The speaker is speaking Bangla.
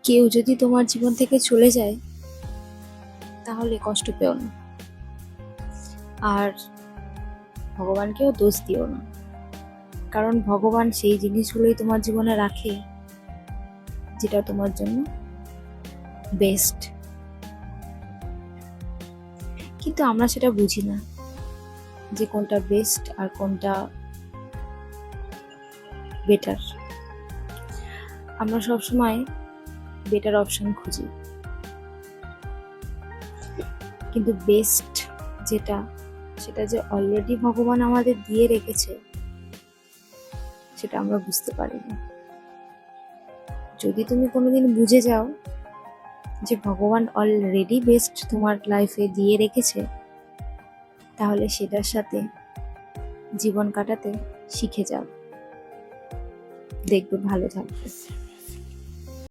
কেউ যদি তোমার জীবন থেকে চলে যায় তাহলে কষ্ট পেও না, আর ভগবানকেও দোষ দিও না, কারণ ভগবান সেই জিনিসগুলোই তোমার জীবনে রাখে যেটা তোমার জন্য বেস্ট। কিন্তু আমরা সেটা বুঝি না যে কোনটা বেস্ট আর কোনটা বেটার। আমরা সবসময় বেটার অপশন খুঁজি, কিন্তু বেস্ট যেটা সেটা যে অলরেডি ভগবান আমাদের দিয়ে রেখেছে সেটা আমরা বুঝতে পারি না। যদি তুমি কোনোদিন বুঝে যাও যে ভগবান অলরেডি বেস্ট তোমার লাইফে দিয়ে রেখেছে, তাহলে সেটার সাথে জীবন কাটাতে শিখে যাও, দেখবে ভালো থাকবে।